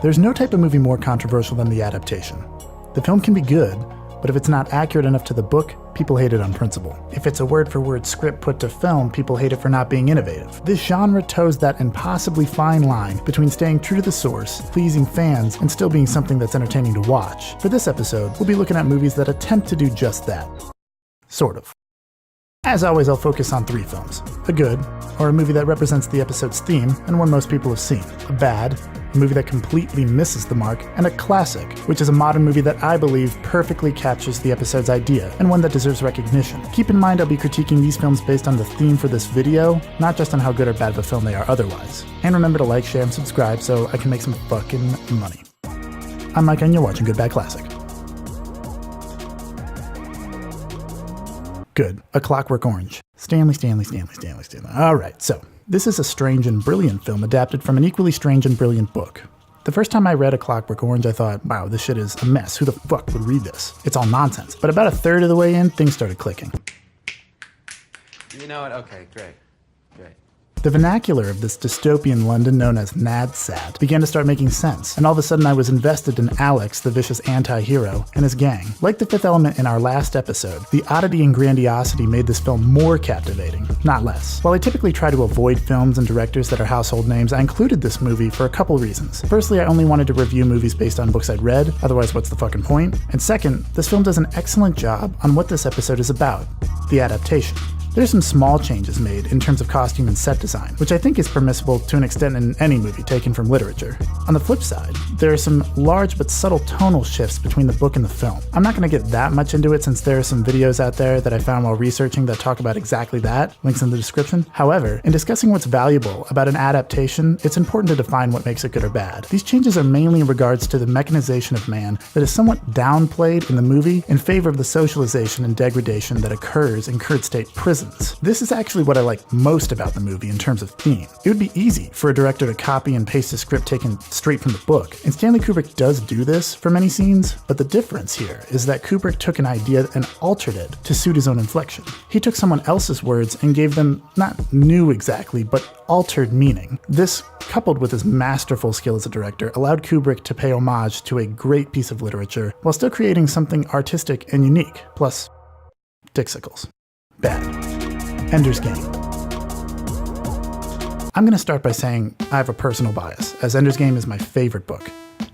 There's no type of movie more controversial than the adaptation. The film can be good, but if it's not accurate enough to the book, people hate it on principle. If it's a word-for-word script put to film, people hate it for not being innovative. This genre toes that impossibly fine line between staying true to the source, pleasing fans, and still being something that's entertaining to watch. For this episode, we'll be looking at movies that attempt to do just that. Sort of. As always, I'll focus on 3 films. A good, or a movie that represents the episode's theme and one most people have seen. A bad, a movie that completely misses the mark, and a classic, which is a modern movie that I believe perfectly captures the episode's idea, and one that deserves recognition. Keep in mind I'll be critiquing these films based on the theme for this video, not just on how good or bad of a film they are otherwise. And remember to like, share, and subscribe so I can make some fucking money. I'm Micah and you're watching GoodBadClassic. Good. A Clockwork Orange. Stanley. Alright, so this is a strange and brilliant film adapted from an equally strange and brilliant book. The first time I read A Clockwork Orange, I thought, wow, this shit is a mess. Who the fuck would read this? It's all nonsense. But about a third of the way in, things started clicking. You know what? Okay, great. The vernacular of this dystopian London known as NADSAT began to start making sense, and all of a sudden I was invested in Alex, the vicious anti-hero, and his gang. Like The Fifth Element in our last episode, the oddity and grandiosity made this film more captivating, not less. While I typically try to avoid films and directors that are household names, I included this movie for a couple reasons. Firstly, I only wanted to review movies based on books I'd read, otherwise what's the fucking point? And second, this film does an excellent job on what this episode is about, the adaptation. There's some small changes made in terms of costume and set design, which I think is permissible to an extent in any movie taken from literature. On the flip side, there are some large but subtle tonal shifts between the book and the film. I'm not going to get that much into it since there are some videos out there that I found while researching that talk about exactly that, links in the description. However, in discussing what's valuable about an adaptation, it's important to define what makes it good or bad. These changes are mainly in regards to the mechanization of man that is somewhat downplayed in the movie in favor of the socialization and degradation that occurs in current state prisons. This is actually what I like most about the movie in terms of theme. It would be easy for a director to copy and paste a script taken straight from the book, and Stanley Kubrick does do this for many scenes, but the difference here is that Kubrick took an idea and altered it to suit his own inflection. He took someone else's words and gave them not new exactly, but altered meaning. This, coupled with his masterful skill as a director, allowed Kubrick to pay homage to a great piece of literature while still creating something artistic and unique, plus dicksicles. Bad. Ender's Game. I'm going to start by saying I have a personal bias, as Ender's Game is my favorite book.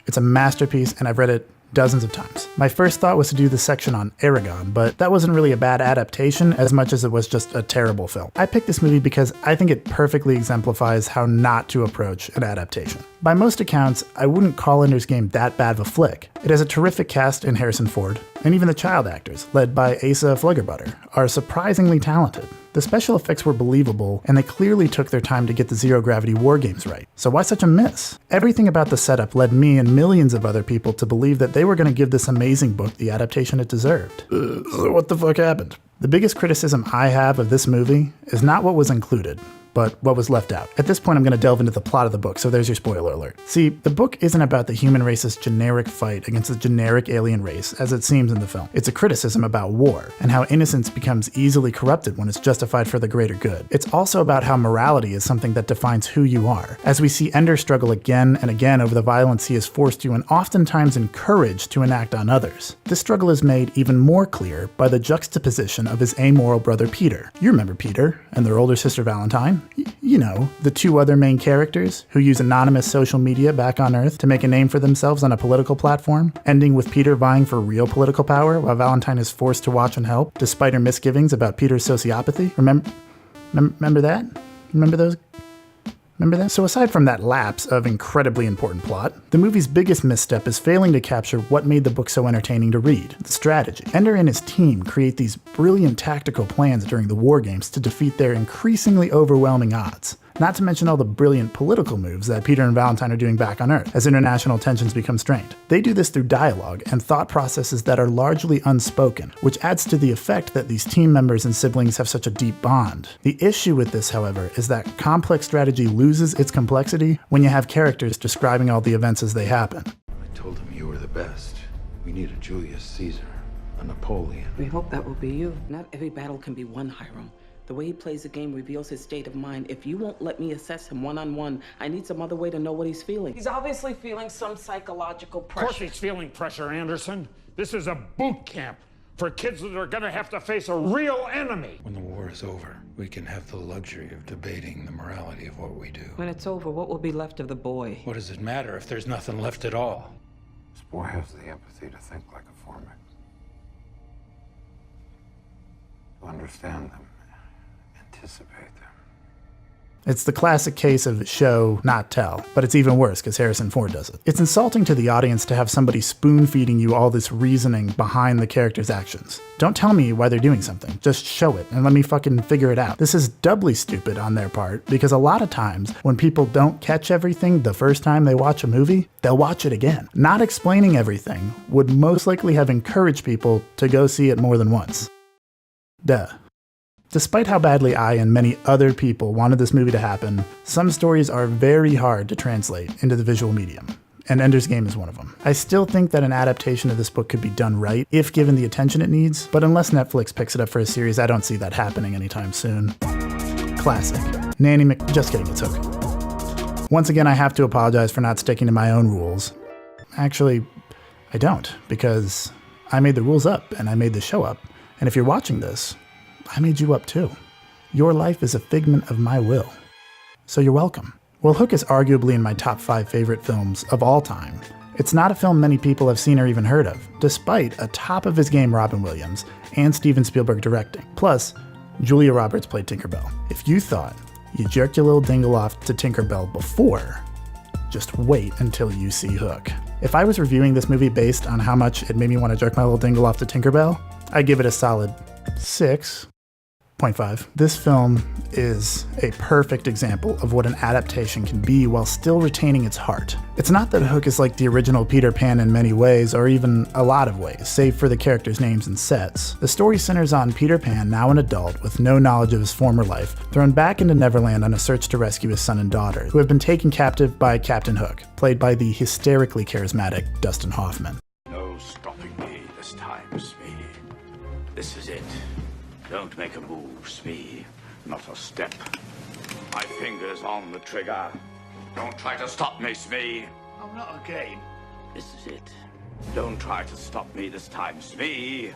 It's a masterpiece, and I've read it dozens of times. My first thought was to do this section on Aragon, but that wasn't really a bad adaptation as much as it was just a terrible film. I picked this movie because I think it perfectly exemplifies how not to approach an adaptation. By most accounts, I wouldn't call Ender's Game that bad of a flick. It has a terrific cast in Harrison Ford, and even the child actors, led by Asa Fluggerbutter, are surprisingly talented. The special effects were believable, and they clearly took their time to get the zero-gravity war games right. So why such a miss? Everything about the setup led me and millions of other people to believe that they were going to give this amazing book the adaptation it deserved. So what the fuck happened? The biggest criticism I have of this movie is not what was included, but what was left out. At this point, I'm going to delve into the plot of the book, so there's your spoiler alert. See, the book isn't about the human race's generic fight against a generic alien race, as it seems in the film. It's a criticism about war, and how innocence becomes easily corrupted when it's justified for the greater good. It's also about how morality is something that defines who you are, as we see Ender struggle again and again over the violence he is forced to and oftentimes encouraged to enact on others. This struggle is made even more clear by the juxtaposition of his amoral brother Peter. You remember Peter, and their older sister Valentine? You know, the two other main characters who use anonymous social media back on Earth to make a name for themselves on a political platform, ending with Peter vying for real political power while Valentine is forced to watch and help, despite her misgivings about Peter's sociopathy. Remember that? Remember those? Remember that? So aside from that lapse of incredibly important plot, the movie's biggest misstep is failing to capture what made the book so entertaining to read, the strategy. Ender and his team create these brilliant tactical plans during the war games to defeat their increasingly overwhelming odds. Not to mention all the brilliant political moves that Peter and Valentine are doing back on Earth as international tensions become strained. They do this through dialogue and thought processes that are largely unspoken, which adds to the effect that these team members and siblings have such a deep bond. The issue with this, however, is that complex strategy loses its complexity when you have characters describing all the events as they happen. I told him you were the best. We need a Julius Caesar, a Napoleon. We hope that will be you. Not every battle can be won, Hiram. The way he plays the game reveals his state of mind. If you won't let me assess him one-on-one, I need some other way to know what he's feeling. He's obviously feeling some psychological pressure. Of course he's feeling pressure, Anderson. This is a boot camp for kids that are gonna have to face a real enemy. When the war is over, we can have the luxury of debating the morality of what we do. When it's over, what will be left of the boy? What does it matter if there's nothing left at all? This boy has the empathy to think like a Formic. To understand them, anticipate them. It's the classic case of show, not tell, but it's even worse because Harrison Ford does it. It's insulting to the audience to have somebody spoon-feeding you all this reasoning behind the character's actions. Don't tell me why they're doing something, just show it and let me fucking figure it out. This is doubly stupid on their part because a lot of times when people don't catch everything the first time they watch a movie, they'll watch it again. Not explaining everything would most likely have encouraged people to go see it more than once. Duh. Despite how badly I and many other people wanted this movie to happen, some stories are very hard to translate into the visual medium, and Ender's Game is one of them. I still think that an adaptation of this book could be done right if given the attention it needs, but unless Netflix picks it up for a series, I don't see that happening anytime soon. Classic. Just kidding, it's Hook. Once again, I have to apologize for not sticking to my own rules. Actually, I don't, because I made the rules up and I made the show up, and if you're watching this, I made you up too. Your life is a figment of my will. So you're welcome. While Hook is arguably in my top 5 favorite films of all time, it's not a film many people have seen or even heard of, despite a top-of-his-game Robin Williams and Steven Spielberg directing. Plus, Julia Roberts played Tinkerbell. If you thought you jerked your little dingle off to Tinkerbell before, just wait until you see Hook. If I was reviewing this movie based on how much it made me want to jerk my little dingle off to Tinkerbell, I'd give it a solid 6.5. This film is a perfect example of what an adaptation can be while still retaining its heart. It's not that Hook is like the original Peter Pan in many ways, or even a lot of ways, save for the characters' names and sets. The story centers on Peter Pan, now an adult with no knowledge of his former life, thrown back into Neverland on a search to rescue his son and daughter, who have been taken captive by Captain Hook, played by the hysterically charismatic Dustin Hoffman. No stopping me this time, Smee. This is it. Don't make a move, Smee. Not a step. My finger's on the trigger. Don't try to stop me, Smee. Oh, not again. This is it. Don't try to stop me this time, Smee.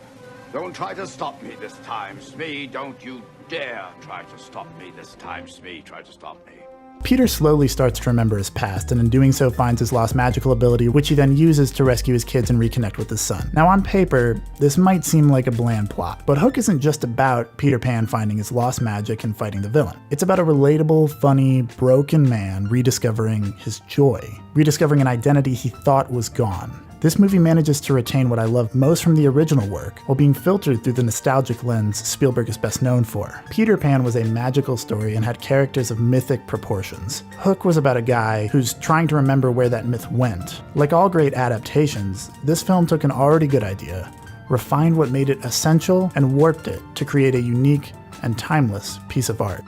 Don't try to stop me this time, Smee. Don't you dare try to stop me this time, Smee. Try to stop me. Peter slowly starts to remember his past, and in doing so finds his lost magical ability, which he then uses to rescue his kids and reconnect with his son. Now on paper, this might seem like a bland plot, but Hook isn't just about Peter Pan finding his lost magic and fighting the villain. It's about a relatable, funny, broken man rediscovering his joy, rediscovering an identity he thought was gone. This movie manages to retain what I love most from the original work, while being filtered through the nostalgic lens Spielberg is best known for. Peter Pan was a magical story and had characters of mythic proportions. Hook was about a guy who's trying to remember where that myth went. Like all great adaptations, this film took an already good idea, refined what made it essential, and warped it to create a unique and timeless piece of art.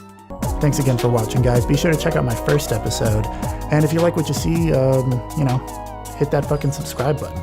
Thanks again for watching, guys. Be sure to check out my first episode, and if you like what you see, hit that fucking subscribe button.